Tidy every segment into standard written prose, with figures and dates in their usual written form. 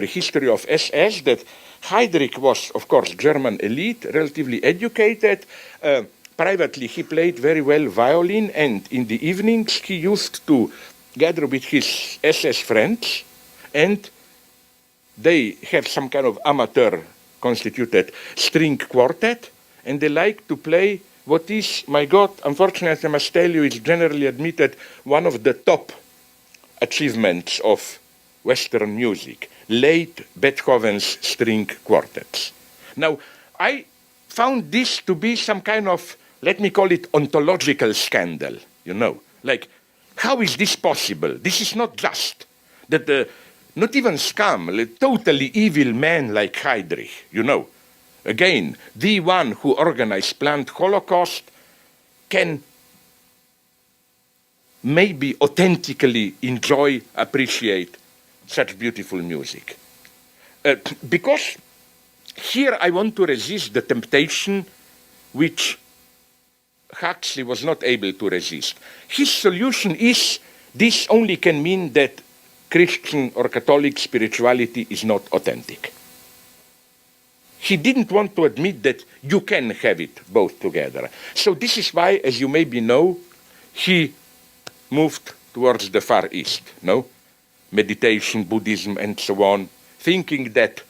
a history of SS, that Heydrich was, of course, German elite, relatively educated. Privately, he played very well violin, and in the evenings, he used to gather with his SS friends, and they have some kind of amateur constituted string quartet, and they like to play what is, my God, unfortunately I must tell you, is generally admitted one of the top achievements of Western music, late Beethoven's string quartets. Now, I found this to be some kind of, let me call it, ontological scandal, you know. Like, how is this possible? This is not just that not even scum, a totally evil man like Heydrich, you know. Again, the one who organized planned Holocaust can maybe authentically enjoy, appreciate such beautiful music. Because here I want to resist the temptation which Huxley was not able to resist. His solution is, this only can mean that Christian or Catholic spirituality is not authentic. He didn't want to admit that you can have it both together. So this is why, as you maybe know, he moved towards the Far East, no? Meditation, Buddhism, and so on, thinking that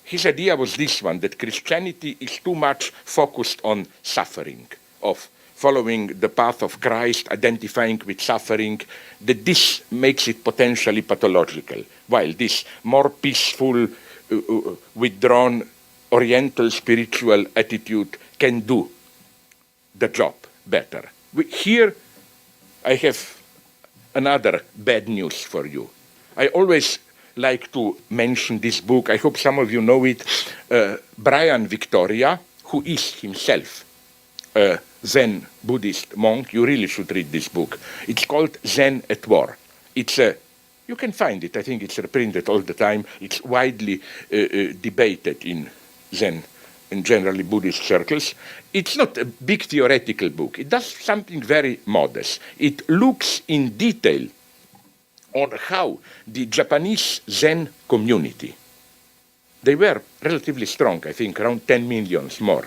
his idea was this one, that Christianity is too much focused on suffering, of following the path of Christ, identifying with suffering, that this makes it potentially pathological, while this more peaceful, withdrawn, Oriental spiritual attitude can do the job better. Here I have another bad news for you. I always like to mention this book. I hope some of you know it. Brian Victoria, who is himself a Zen Buddhist monk. You really should read this book. It's called Zen at War. You can find it. I think it's reprinted all the time. It's widely debated in Zen and generally Buddhist circles. It's not a big theoretical book. It does something very modest. It looks in detail on how the Japanese Zen community, they were relatively strong, I think around 10 million more,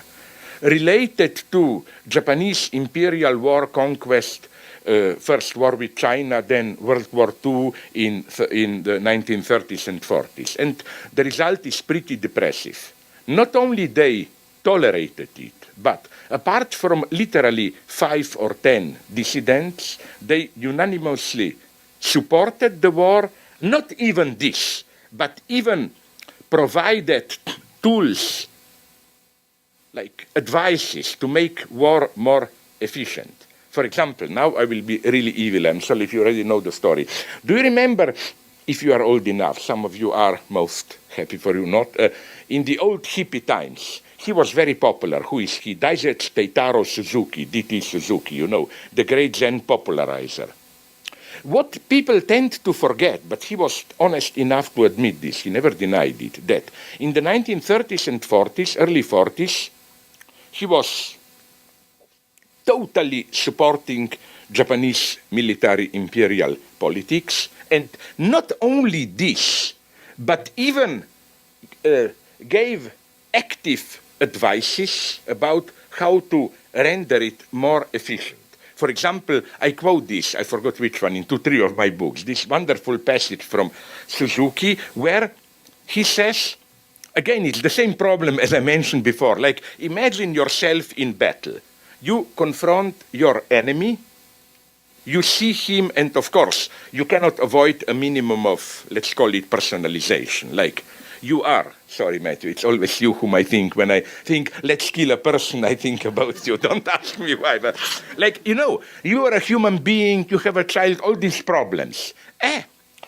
related to Japanese imperial war conquest, first war with China, then World War II in the 1930s and 40s. And the result is pretty depressive. Not only they tolerated it, but apart from literally 5 or 10 dissidents, they unanimously supported the war, not even this, but even provided tools like advices to make war more efficient. For example, now I will be really evil, I'm sorry if you already know the story. Do you remember, if you are old enough, some of you are, most happy for you not, in the old hippie times, he was very popular. Who is he? Daisetsu Teitaro Suzuki, D.T. Suzuki, you know, the great Zen popularizer. What people tend to forget, but he was honest enough to admit this, he never denied it, that in the 1930s and 40s, early 40s, he was totally supporting Japanese military imperial politics, and not only this, but even gave active advices about how to render it more efficient. For example, I quote this, I forgot which one, in 2-3 of my books, this wonderful passage from Suzuki, where he says, again, it's the same problem as I mentioned before, like imagine yourself in battle. You confront your enemy, you see him, and of course, you cannot avoid a minimum of, let's call it personalization, like you are, sorry Matthew, it's always you whom I think, when I think, let's kill a person, I think about you, don't ask me why, but like, you know, you are a human being, you have a child, all these problems.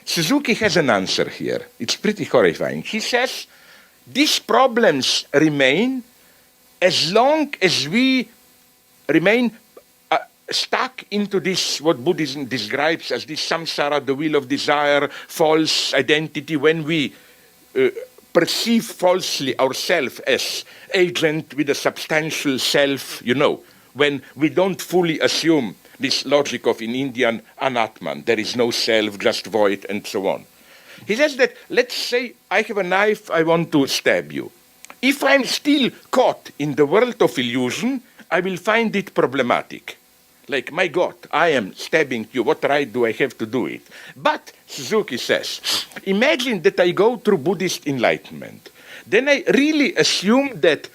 Suzuki has an answer here, it's pretty horrifying. He says, these problems remain as long as we remain stuck into this, what Buddhism describes as this samsara, the wheel of desire, false identity, when we perceive falsely ourselves as agent with a substantial self, you know, when we don't fully assume this logic of, in Indian, anatman, there is no self, just void, and so on. He says that, let's say I have a knife, I want to stab you. If I'm still caught in the world of illusion, I will find it problematic. Like, my God, I am stabbing you. What right do I have to do it? But, Suzuki says, imagine that I go through Buddhist enlightenment. Then I really assume that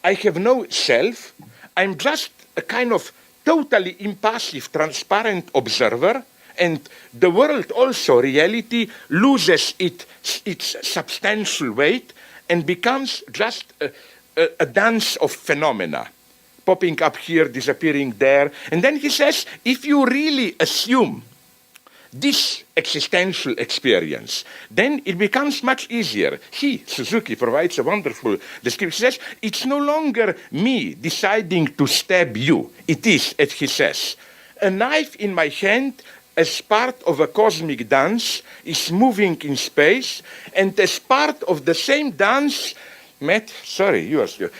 I have no self. I'm just a kind of totally impassive, transparent observer. And the world also, reality, loses its substantial weight and becomes just a dance of phenomena, popping up here, disappearing there. And then he says, if you really assume this existential experience, then it becomes much easier. Suzuki, provides a wonderful description. He says, it's no longer me deciding to stab you. It is, as he says, a knife in my hand as part of a cosmic dance is moving in space, and as part of the same dance, Matt, sorry,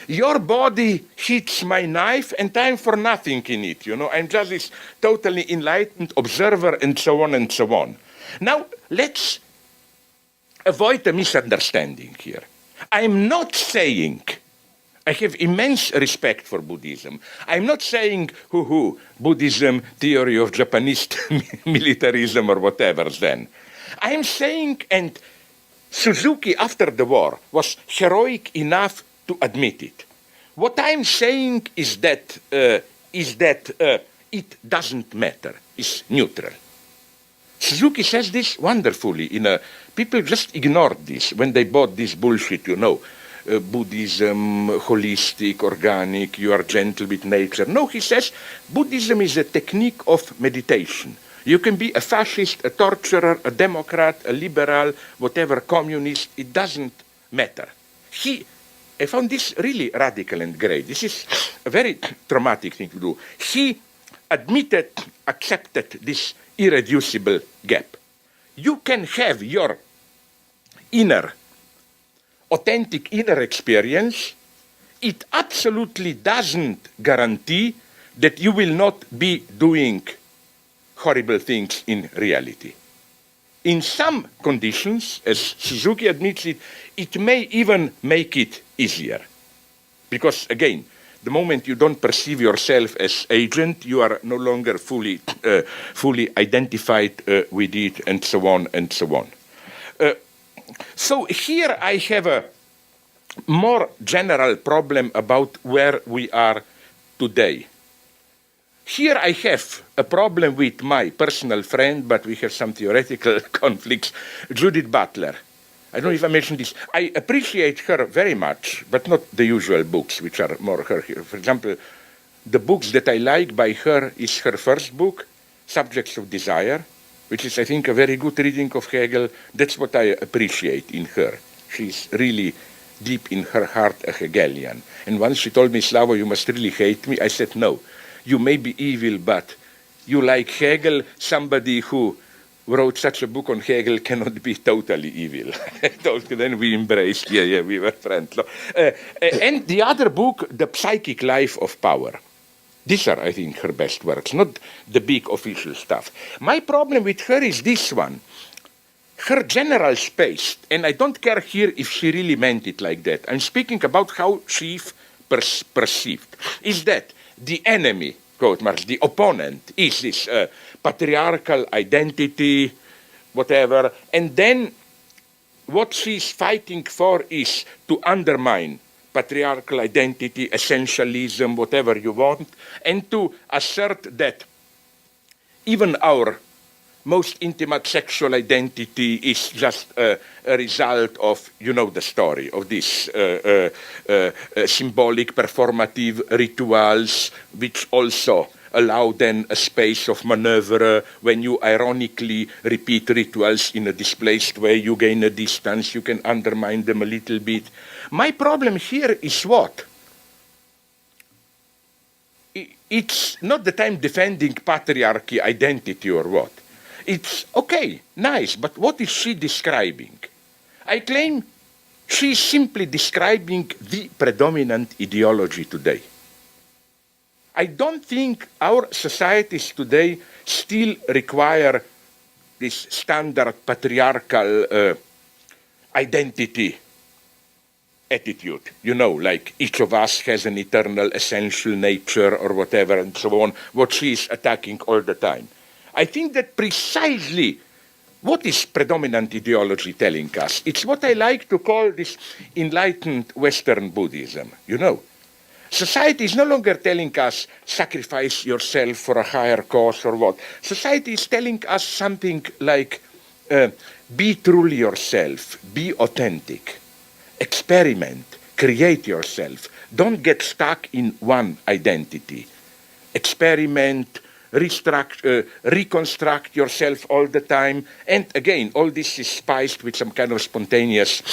your body hits my knife and I'm for nothing in it, I'm just this totally enlightened observer and so on and so on. Now, let's avoid a misunderstanding here. I'm not saying, I have immense respect for Buddhism. I'm not saying, Buddhism, theory of Japanese militarism or whatever then. I'm saying, and Suzuki, after the war, was heroic enough to admit it. What I'm saying is that it doesn't matter. It's neutral. Suzuki says this wonderfully. People just ignored this when they bought this bullshit, Buddhism, holistic, organic, you are gentle with nature. No, he says Buddhism is a technique of meditation. You can be a fascist, a torturer, a Democrat, a liberal, whatever, communist, it doesn't matter. I found this really radical and great. This is a very traumatic thing to do. He accepted this irreducible gap. You can have your authentic inner experience. It absolutely doesn't guarantee that you will not be doing horrible things in reality. In some conditions, as Suzuki admits it may even make it easier. Because again, the moment you don't perceive yourself as agent, you are no longer fully identified with it, and so on and so on. So here I have a more general problem about where we are today. Here I have a problem with my personal friend, but we have some theoretical conflicts, Judith Butler. I don't know if I mentioned this. I appreciate her very much, but not the usual books, which are more her. For example, the books that I like by her is her first book, Subjects of Desire, which is, I think, a very good reading of Hegel. That's what I appreciate in her. She's really deep in her heart a Hegelian. And once she told me, Slavoj, you must really hate me. I said, no, you may be evil, but you like Hegel. Somebody who wrote such a book on Hegel cannot be totally evil. Then we embraced, we were friends. And the other book, The Psychic Life of Power. These are, I think, her best works, not the big official stuff. My problem with her is this one. Her general space, and I don't care here if she really meant it like that. I'm speaking about how she perceived, is that the enemy, quote marks, the opponent, is this patriarchal identity, whatever, and then what she's fighting for is to undermine patriarchal identity, essentialism, whatever you want, and to assert that even our most intimate sexual identity is just a result of, the story of this symbolic performative rituals, which also allow then a space of maneuver. When you ironically repeat rituals in a displaced way, you gain a distance, you can undermine them a little bit. My problem here is what? It's not that I'm defending patriarchy identity or what. It's okay, nice, but what is she describing? I claim she's simply describing the predominant ideology today. I don't think our societies today still require this standard patriarchal identity attitude, like each of us has an eternal essential nature or whatever and so on, what she is attacking all the time. I think that precisely what is predominant ideology telling us? It's what I like to call this enlightened Western Buddhism, Society is no longer telling us sacrifice yourself for a higher cause or what. Society is telling us something like be truly yourself, be authentic, experiment, create yourself. Don't get stuck in one identity. Experiment, reconstruct yourself all the time. And again, all this is spiced with some kind of spontaneous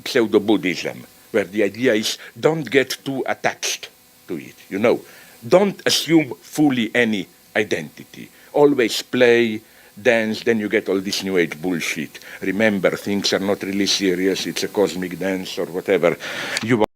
pseudo-Buddhism, where the idea is don't get too attached to it, Don't assume fully any identity. Always play, dance, then you get all this New Age bullshit. Remember, things are not really serious, it's a cosmic dance or whatever you want.